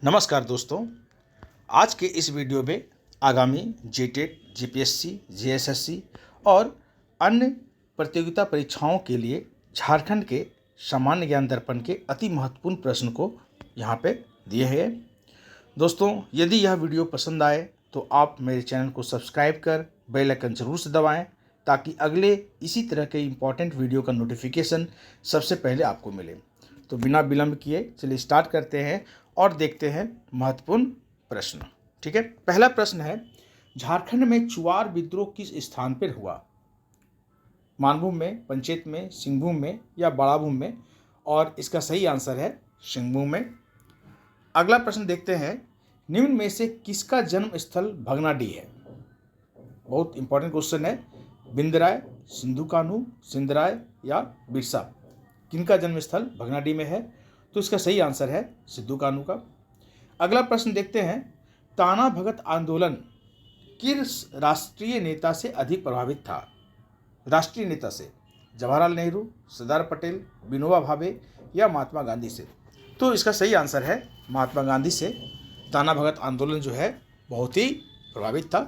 नमस्कार दोस्तों। आज के इस वीडियो में आगामी जेटेट, जीपीएससी, जीएसएससी और अन्य प्रतियोगिता परीक्षाओं के लिए झारखंड के सामान्य ज्ञान दर्पण के अति महत्वपूर्ण प्रश्न को यहाँ पे दिए हैं। दोस्तों, यदि यह वीडियो पसंद आए तो आप मेरे चैनल को सब्सक्राइब कर बेल आइकन जरूर से दबाएं ताकि अगले इसी तरह के इम्पॉर्टेंट वीडियो का नोटिफिकेशन सबसे पहले आपको मिले। तो बिना विलंब किए चलिए स्टार्ट करते हैं और देखते हैं महत्वपूर्ण प्रश्न। ठीक है, पहला प्रश्न है, झारखंड में चुआर विद्रोह किस स्थान पर हुआ? मानभूम में, पंचेत में, सिंहभूम में या बड़ाभूम में? और इसका सही आंसर है सिंहभूम में। अगला प्रश्न देखते हैं, निम्न में से किसका जन्म स्थल भगनाडीह है? बहुत इंपॉर्टेंट क्वेश्चन है। बिंदराय, सिंधु कान्हू, सिंधराय या बिरसा, किनका जन्म स्थल भगनाडीह में है? तो इसका सही आंसर है सिद्धू कान्हू का। अगला प्रश्न देखते हैं, ताना भगत आंदोलन किस राष्ट्रीय नेता से अधिक प्रभावित था? राष्ट्रीय नेता से जवाहरलाल नेहरू, सरदार पटेल, विनोबा भावे या महात्मा गांधी से? तो इसका सही आंसर है महात्मा गांधी से। ताना भगत आंदोलन जो है बहुत ही प्रभावित था।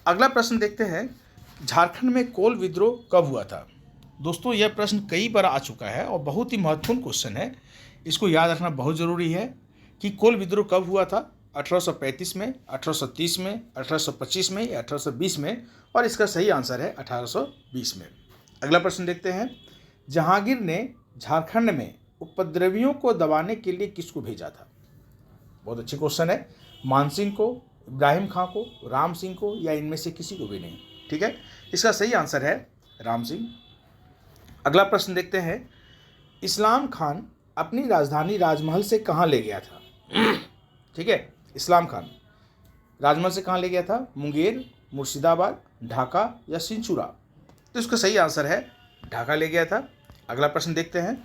अगला प्रश्न देखते हैं, झारखंड में कोल विद्रोह कब हुआ था? दोस्तों, यह प्रश्न कई बार आ चुका है और बहुत ही महत्वपूर्ण क्वेश्चन है। इसको याद रखना बहुत ज़रूरी है कि कोल विद्रोह कब हुआ था। 1835 में, 1830 में, 1825 में या 1820 में? और इसका सही आंसर है 1820 में। अगला प्रश्न देखते हैं, जहांगीर ने झारखंड में उपद्रवियों को दबाने के लिए किसको भेजा था? बहुत अच्छी क्वेश्चन है। मानसिंह को, इब्राहिम खां को, राम सिंह को या इनमें से किसी को भी नहीं? ठीक है, इसका सही आंसर है राम सिंह। अगला प्रश्न देखते हैं, इस्लाम खान अपनी राजधानी राजमहल से कहाँ ले गया था? ठीक है, इस्लाम खान राजमहल से कहाँ ले गया था? मुंगेर, मुर्शिदाबाद, ढाका या सिंचुरा? तो इसका सही आंसर है ढाका ले गया था। अगला प्रश्न देखते हैं,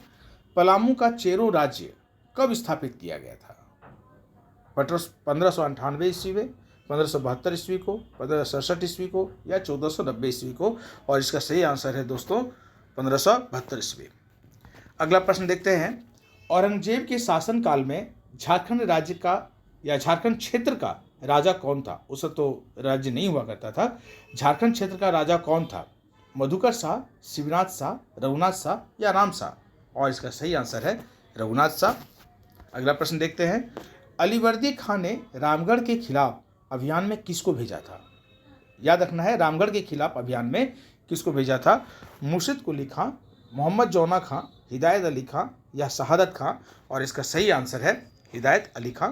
पलामू का चेरो राज्य कब स्थापित किया गया था? 1598 ईस्वी में, 1572 ईस्वी को, 1567 ईस्वी को या 1490 ईस्वी को? और इसका सही आंसर है दोस्तों 1572 ईस्वी। अगला प्रश्न देखते हैं, औरंगजेब के शासनकाल में झारखंड राज्य का या झारखंड क्षेत्र का राजा कौन था? उसे तो राज्य नहीं हुआ करता था। झारखंड क्षेत्र का राजा कौन था? मधुकर शाह, शिवनाथ शाह, रघुनाथ शाह या राम शाह? और इसका सही आंसर है रघुनाथ शाह। अगला प्रश्न देखते हैं, अलीवर्दी खान ने रामगढ़ के खिलाफ अभियान में किसको भेजा था? याद रखना है, रामगढ़ के खिलाफ अभियान में किसको भेजा था? मुर्शिद कुली खां, मोहम्मद जौना खां, हिदायत अली खां या शहादत खां? और इसका सही आंसर है हिदायत अली खां।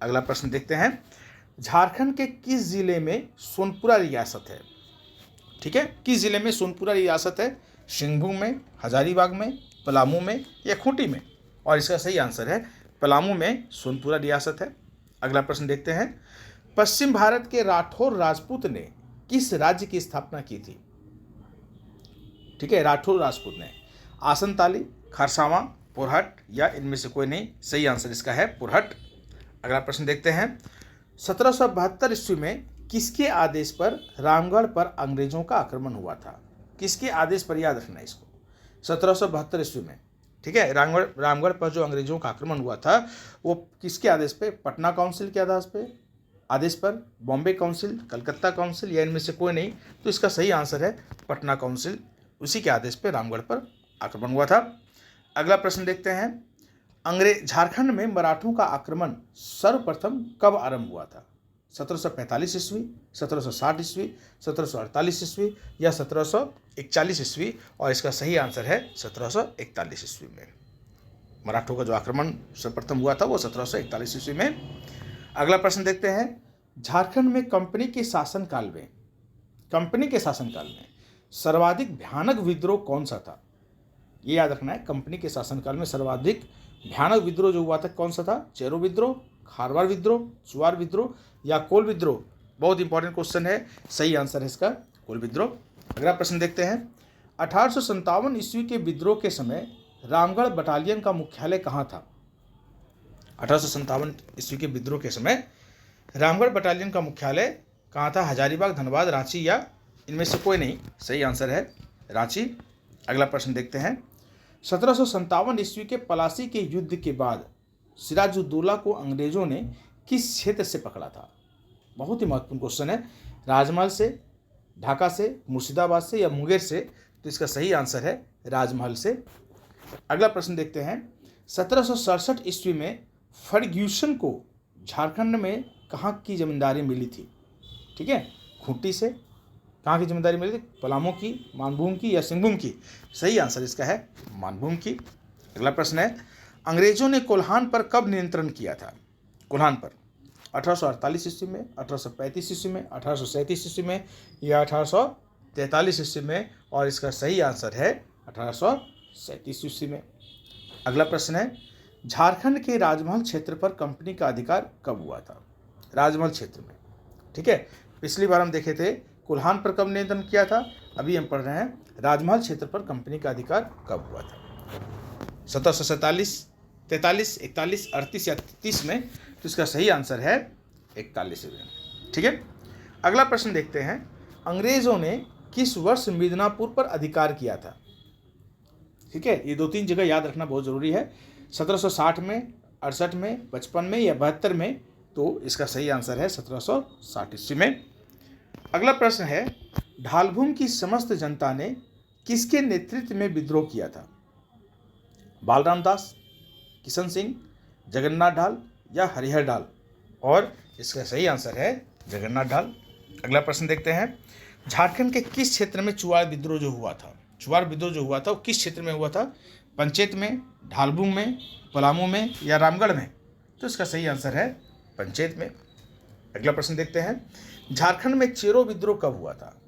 अगला प्रश्न देखते हैं, झारखंड के किस जिले में सोनपुरा रियासत है? ठीक है, किस जिले में सोनपुरा रियासत है? सिंहभूम में, हजारीबाग में, पलामू में या खूंटी में? और इसका सही आंसर है पलामू में सोनपुरा रियासत है। अगला प्रश्न देखते हैं, पश्चिम भारत के राठौर राजपूत ने किस राज्य की स्थापना की थी? ठीक है, राठौर राजपूत ने आसनताली, खरसावां, पुरहट या इनमें से कोई नहीं? सही आंसर इसका है पुरहट। अगला प्रश्न देखते हैं, 1772 ईस्वी में किसके आदेश पर रामगढ़ पर अंग्रेजों का आक्रमण हुआ था? किसके आदेश पर? याद रखना है इसको। 1772 ईस्वी में, ठीक है, रामगढ़ पर जो अंग्रेजों का आक्रमण हुआ था वो किसके आदेश पे? पटना काउंसिल के आदेश पर, बॉम्बे काउंसिल, कलकत्ता काउंसिल या इनमें से कोई नहीं? तो इसका सही आंसर है पटना काउंसिल, उसी के आदेश पर रामगढ़ पर आक्रमण हुआ था। अगला प्रश्न देखते हैं, झारखंड में मराठों का आक्रमण सर्वप्रथम कब आरंभ हुआ था? 1745 ईस्वी, 1760 ईस्वी, 1748 ईस्वी या 1741 ईस्वी? और इसका सही आंसर है 1741 ईस्वी में। मराठों का जो आक्रमण सर्वप्रथम हुआ था वो 1741 ईस्वी में। अगला प्रश्न देखते हैं, झारखंड में कंपनी के शासनकाल में सर्वाधिक भयानक विद्रोह कौन सा था? ये याद रखना है, कंपनी के शासनकाल में सर्वाधिक भयानक विद्रोह जो हुआ था कौन सा था? चेरो विद्रोह, खारवाड़ विद्रोह, चुआर विद्रोह या कोल विद्रोह? बहुत इंपॉर्टेंट क्वेश्चन है, सही आंसर है इसका कोल विद्रोह। अगला प्रश्न देखते हैं, 1857 ईस्वी के विद्रोह के समय रामगढ़ बटालियन का मुख्यालय कहाँ था? 1857 ईस्वी के विद्रोह के समय रामगढ़ बटालियन का मुख्यालय कहाँ था? हजारीबाग, धनबाद, रांची या इनमें से कोई नहीं? सही आंसर है रांची। अगला प्रश्न देखते हैं, 1757 ईस्वी के पलासी के युद्ध के बाद सिराजुद्दौला को अंग्रेजों ने किस क्षेत्र से पकड़ा था? बहुत ही महत्वपूर्ण क्वेश्चन है। राजमहल से, ढाका से, मुर्शिदाबाद से या मुंगेर से? तो इसका सही आंसर है राजमहल से। अगला प्रश्न देखते हैं। 1767 ईस्वी में फर्ग्यूसन को झारखंड में कहाँ की जमींदारी मिली थी? ठीक है, खूंटी से कहाँ की जमींदारी मिली थी? पलामू की, मानभूम की या सिंहभूम की? सही आंसर इसका है मानभूम की। अगला प्रश्न है, अंग्रेजों ने कोल्हान पर कब नियंत्रण किया था? कोल्हान पर 1848 ईस्वी में, 1835 ईस्वी में, 1837 ईस्वी में या 1843 ईस्वी में? और इसका सही आंसर है 1837 ईस्वी में। अगला प्रश्न है, झारखंड के राजमहल क्षेत्र पर कंपनी का अधिकार कब हुआ था? राजमहल क्षेत्र में, ठीक है। पिछली बार हम देखे थे कोल्हान पर कब नियंत्रण किया था, अभी हम पढ़ रहे हैं राजमहल क्षेत्र पर कंपनी का अधिकार कब हुआ था। 1747, 43, 41, 38 या 33 में? तो इसका सही आंसर है 41 में, ठीक है। अगला प्रश्न देखते हैं, अंग्रेजों ने किस वर्ष मिदनापुर पर अधिकार किया था? ठीक है, ये 2-3 जगह याद रखना बहुत जरूरी है। 1760 में, 68 में, 55 में या 72 में? तो इसका सही आंसर है 1760 ईस्वी में। अगला प्रश्न है, ढालभूम की समस्त जनता ने किसके नेतृत्व में विद्रोह किया था? बालराम दास, किशन सिंह, जगन्नाथ ढाल या हरिहर ढाल? और इसका सही आंसर है जगन्नाथ ढाल। अगला प्रश्न देखते हैं, झारखंड के किस क्षेत्र में चुआड़ विद्रोह जो हुआ था? चुआड़ विद्रोह जो हुआ था वो किस क्षेत्र में हुआ था? पंचेत में, ढालभूम में, पलामू में या रामगढ़ में? तो इसका सही आंसर है पंचेत में। अगला प्रश्न देखते हैं, झारखंड में चेरो विद्रोह कब हुआ था?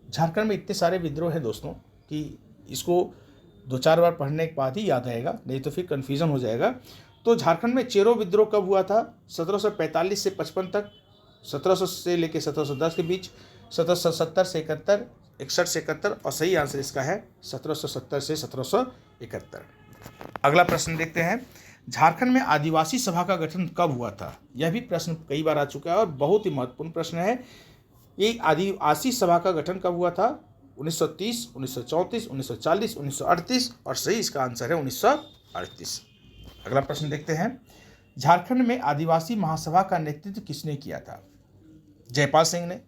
झारखंड में इतने सारे विद्रोह हैं दोस्तों कि इसको 2-4 बार पढ़ने के बाद ही याद आएगा, नहीं तो फिर कन्फ्यूजन हो जाएगा। तो झारखंड में चेरो विद्रोह कब हुआ था? 1745 से 55 तक, 1700 से लेकर 1710 के बीच, 1770 से 71, 61 से 71 और सही आंसर इसका है 1770 से 1771। अगला प्रश्न देखते हैं, झारखंड में आदिवासी सभा का गठन कब हुआ था? यह भी प्रश्न कई बार आ चुका है और बहुत ही महत्वपूर्ण प्रश्न है। ये आदिवासी सभा का गठन कब हुआ था? 1930, 1934, 1940, 1938 और सही इसका आंसर है 1938। अगला प्रश्न देखते हैं, झारखंड में आदिवासी महासभा का नेतृत्व किसने किया था? जयपाल सिंह ने,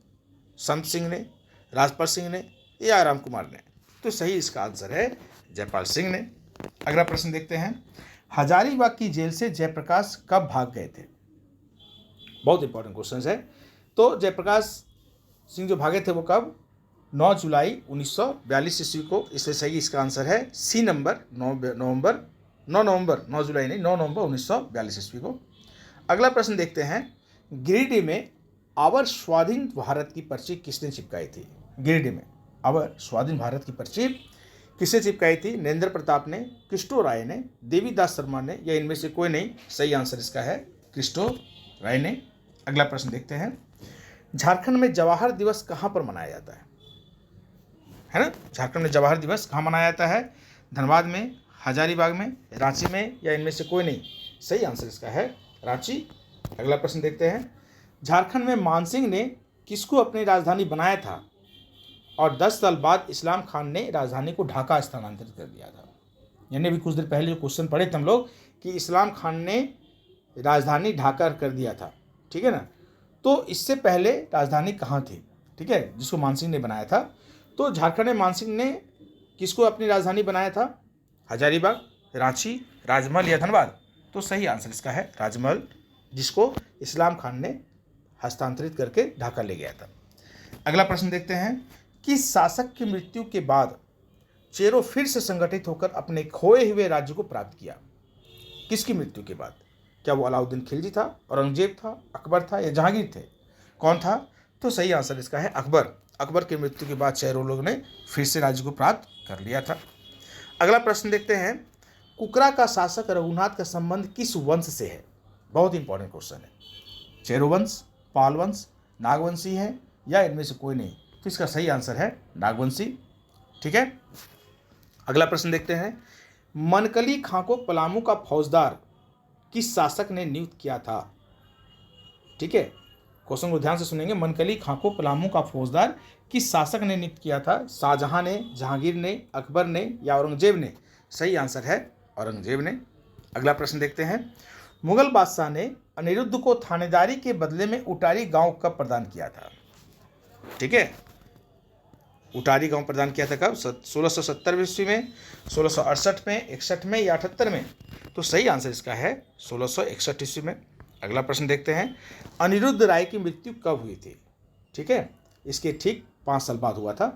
संत सिंह ने, राजपाल सिंह ने या राम कुमार ने? तो सही इसका आंसर है जयपाल सिंह ने। अगला प्रश्न देखते हैं, हजारीबाग की जेल से जयप्रकाश कब भाग गए थे? बहुत इंपॉर्टेंट क्वेश्चन है। तो जयप्रकाश सिंह जो भागे थे वो कब? 9 जुलाई 1942 ईस्वी को। इससे सही इसका आंसर है सी नंबर, 9 जुलाई नहीं, 9 नवंबर 1942 ईस्वी को। अगला प्रश्न देखते हैं, गिरिडीह में आवर स्वाधीन भारत की पर्ची किसने चिपकाई थी? गिरिडीह में आवर स्वाधीन भारत की पर्ची किसने चिपकाई थी? नरेंद्र प्रताप ने, क्रिस्टो राय ने, देवीदास शर्मा ने या इनमें से कोई नहीं? सही आंसर इसका है क्रिस्टो राय ने। अगला प्रश्न देखते हैं, झारखंड में जवाहर दिवस कहाँ पर मनाया जाता है ना? झारखंड में जवाहर दिवस कहाँ मनाया जाता है? धनबाद में, हजारीबाग में, रांची में या इनमें से कोई नहीं? सही आंसर इसका है रांची। अगला प्रश्न देखते हैं, झारखंड में मानसिंह ने किसको अपनी राजधानी बनाया था और 10 साल बाद इस्लाम खान ने राजधानी को ढाका स्थानांतरित कर दिया था? यानी अभी कुछ देर पहले जो क्वेश्चन पढ़े थे हम लोग कि इस्लाम खान ने राजधानी ढाका कर दिया था, ठीक है ना? तो इससे पहले राजधानी कहाँ थी, ठीक है, जिसको मानसिंह ने बनाया था? तो झारखंड में मानसिंह ने किसको अपनी राजधानी बनाया था? हजारीबाग, रांची, राजमहल या धनबाद? तो सही आंसर इसका है राजमहल, जिसको इस्लाम खान ने हस्तांतरित करके ढाका ले गया था। अगला प्रश्न देखते हैं, किस शासक की मृत्यु के बाद चेरो फिर से संगठित होकर अपने खोए हुए राज्य को प्राप्त किया? किसकी मृत्यु के बाद? क्या वो अलाउद्दीन खिलजी था, औरंगजेब था, अकबर था या जहांगीर थे? कौन था? तो सही आंसर इसका है अकबर। अकबर की मृत्यु के बाद चेरो लोग ने फिर से राज्य को प्राप्त कर लिया था। अगला प्रश्न देखते हैं, कुकरा का शासक रघुनाथ का संबंध किस वंश से है? बहुत इंपॉर्टेंट क्वेश्चन है। चेरो वंश, पाल वंश, नागवंशी है या इनमें से कोई नहीं? तो इसका सही आंसर है नागवंशी, ठीक है। अगला प्रश्न देखते हैं, मनकली खां को पलामू का फौजदार किस शासक ने नियुक्त किया था? ठीक है, क्वेश्चन को ध्यान से सुनेंगे। मनकली खां को पलामू का फौजदार किस शासक ने नियुक्त किया था? शाहजहां ने, जहांगीर ने, अकबर ने या औरंगजेब ने? सही आंसर है औरंगजेब ने। अगला प्रश्न देखते हैं, मुगल बादशाह ने अनिरुद्ध को थानेदारी के बदले में उटारी गांव कब प्रदान किया था? ठीक है, उटारी गांव प्रदान किया था कब? 1670 ईस्वी में, 1668 में, 61 में या 78 में? तो सही आंसर इसका है 1661 ईस्वी में। अगला प्रश्न देखते हैं, अनिरुद्ध राय की मृत्यु कब हुई थी? ठीक है, इसके ठीक 5 साल बाद हुआ था।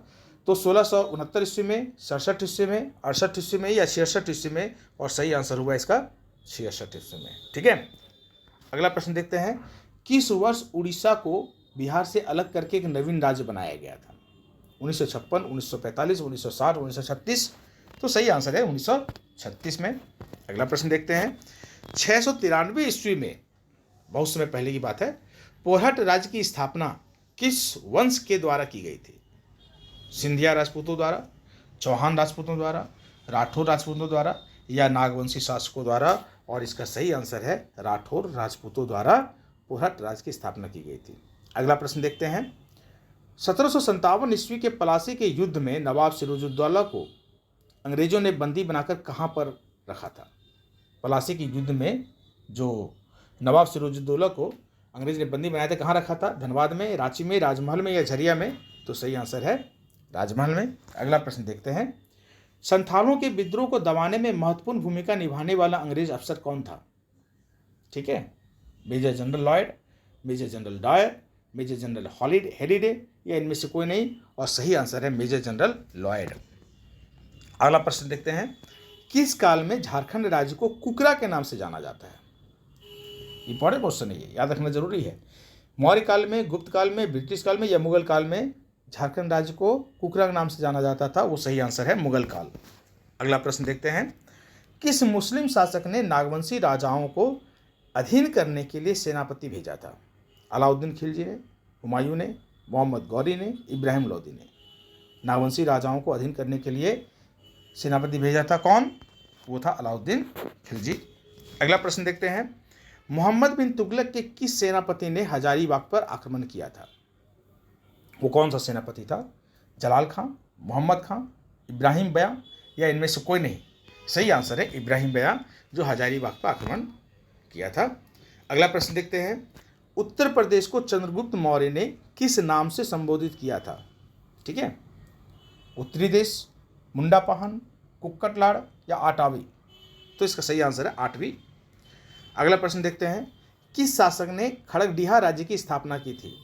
तो 1669 ईस्वी में, 67 ईस्वी में, 68 ईस्वी में या 66 ईस्वी में? और सही आंसर हुआ इसका 66 ईस्वी में। ठीक है, अगला प्रश्न देखते हैं, किस वर्ष उड़ीसा को बिहार से अलग करके एक नवीन राज्य बनाया गया था? 1956, 1945, 1960, 1936? तो सही आंसर है 1936 में। अगला प्रश्न देखते हैं, 693 ईस्वी में, बहुत समय पहले की बात है, पोरहट राज्य की स्थापना किस वंश के द्वारा की गई थी? सिंधिया राजपूतों द्वारा, चौहान राजपूतों द्वारा, राठौर राजपूतों द्वारा या नागवंशी शासकों द्वारा? और इसका सही आंसर है राठौर राजपूतों द्वारा पोरहट राज्य की स्थापना की गई थी। अगला प्रश्न देखते हैं, 1757 ईस्वी के प्लासी के युद्ध में नवाब सिराजुद्दौला को अंग्रेजों ने बंदी बनाकर कहाँ पर रखा था? प्लासी के युद्ध में जो नवाब सिराजुद्दौला को अंग्रेज ने बंदी बनाया था, कहाँ रखा था? धनबाद में, रांची में, राजमहल में या झरिया में? तो सही आंसर है राजमहल में। अगला प्रश्न देखते हैं, संथालों के विद्रोह को दबाने में महत्वपूर्ण भूमिका निभाने वाला अंग्रेज अफसर कौन था? ठीक है, major general Lloyd, major general Dyer, major general हेरिडे या इनमें से कोई नहीं? और सही आंसर है मेजर जनरल लॉयड। अगला प्रश्न देखते हैं, किस काल में झारखंड राज्य को कुकरा के नाम से जाना जाता है? इंपॉर्टेंट क्वेश्चन है, ये याद रखना जरूरी है। मौर्य काल में, गुप्त काल में, ब्रिटिश काल में या मुगल काल में झारखंड राज्य को कुकरा के नाम से जाना जाता था? वो सही आंसर है मुगल काल। अगला प्रश्न देखते हैं, किस मुस्लिम शासक ने नागवंशी राजाओं को अधीन करने के लिए सेनापति भेजा था? अलाउद्दीन खिलजी ने, हुमायूं ने, मोहम्मद गौरी ने, इब्राहिम लोदी ने? नागवंशी राजाओं को अधीन करने के लिए सेनापति भेजा था कौन? वो था अलाउद्दीन खिलजी। अगला प्रश्न देखते हैं, मोहम्मद बिन तुगलक के किस सेनापति ने हजारीबाग पर आक्रमण किया था? वो कौन सा सेनापति था? जलाल खां, मोहम्मद खां, इब्राहिम बयां या इनमें से कोई नहीं? सही आंसर है इब्राहिम बयां, जो हजारीबाग पर आक्रमण किया था। अगला प्रश्न देखते हैं, उत्तर प्रदेश को चंद्रगुप्त मौर्य ने किस नाम से संबोधित किया था? ठीक है, उत्तरी देश, मुंडापहन, कुक्कटलाड़ या आटावी? तो इसका सही आंसर है आठवीं। अगला प्रश्न देखते हैं, किस शासक ने खड़गडिहा राज्य की स्थापना की थी?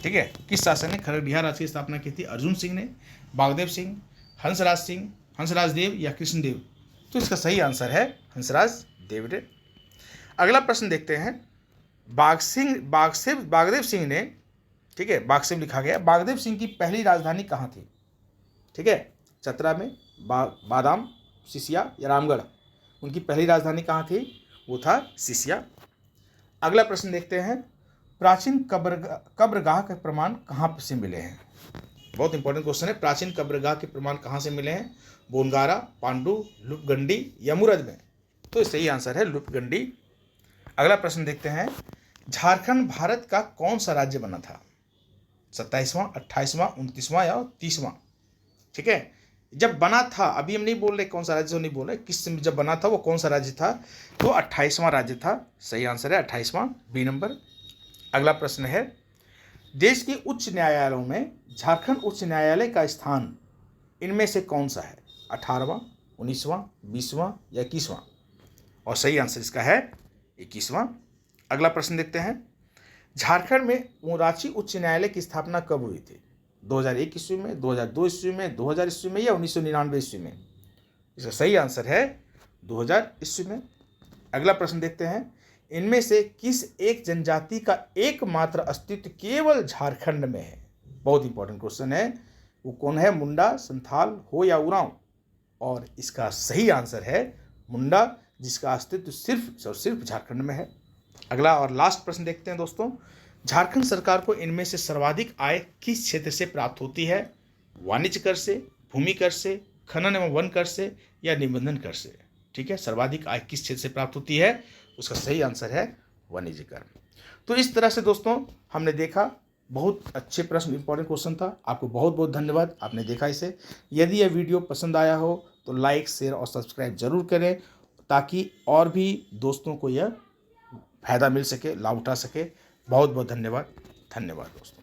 ठीक है, किस शासक ने खड़गडिहा राज्य की स्थापना की थी? अर्जुन सिंह ने, बागदेव सिंह, हंसराज देव या कृष्णदेव? तो इसका सही आंसर है हंसराज देव। अगला प्रश्न देखते हैं, बागदेव सिंह ने, ठीक है, बागसेव लिखा गया, बागदेव सिंह की पहली राजधानी कहाँ थी? ठीक है, चतरा में, बादाम, सिसिया या रामगढ़? उनकी पहली राजधानी कहाँ थी? वो था सिसिया। अगला प्रश्न देखते हैं, प्राचीन कब्रगाह के प्रमाण कहाँ से मिले हैं? बहुत इंपॉर्टेंट क्वेश्चन है, प्राचीन कब्रगाह के प्रमाण कहाँ से मिले हैं? बोनगारा, पांडु, लुपगंडी या मुरद में? तो सही आंसर है लुपगंडी। अगला प्रश्न देखते हैं, झारखंड भारत का कौन सा राज्य बना था? 27वां, 28वां, 29वां या 30वां? ठीक है, जब बना था, अभी हम नहीं बोल रहे कौन सा राज्य, तो नहीं बोल रहे किस जब बना था वो कौन सा राज्य था? तो 28वां राज्य था। सही आंसर है 28वां, बी नंबर। अगला प्रश्न है, देश के उच्च न्यायालयों में झारखंड उच्च न्यायालय का स्थान इनमें से कौन सा है? 18वां, 19वां, 20वां या 21वां? और सही आंसर इसका है 21वां। अगला प्रश्न देखते हैं, झारखंड में रांची उच्च न्यायालय की स्थापना कब हुई थी? 2001 ईस्वी में, 2002 ईस्वी में, 2000 ईस्वी में या 1999 ईस्वी में? इसका सही आंसर है 2000 ईस्वी में। अगला प्रश्न देखते हैं, इनमें से किस एक जनजाति का एकमात्र अस्तित्व केवल झारखंड में है? बहुत इंपॉर्टेंट क्वेश्चन है, वो कौन है? मुंडा, संथाल, हो या उरांव? और इसका सही आंसर है मुंडा, जिसका अस्तित्व सिर्फ और सिर्फ झारखंड में है। अगला और लास्ट प्रश्न देखते हैं दोस्तों, झारखंड सरकार को इनमें से सर्वाधिक आय किस क्षेत्र से प्राप्त होती है? वाणिज्य कर से, भूमि कर से, खनन एवं वन कर से या निबंधन कर से? ठीक है, सर्वाधिक आय किस क्षेत्र से प्राप्त होती है? उसका सही आंसर है वाणिज्य कर। तो इस तरह से दोस्तों हमने देखा, बहुत अच्छे प्रश्न, इंपॉर्टेंट क्वेश्चन था। आपको बहुत बहुत धन्यवाद, आपने देखा इसे। यदि यह वीडियो पसंद आया हो तो लाइक, शेयर और सब्सक्राइब जरूर करें ताकि और भी दोस्तों को यह फायदा मिल सके, लाभ उठा सके। बहुत बहुत धन्यवाद। धन्यवाद दोस्तों।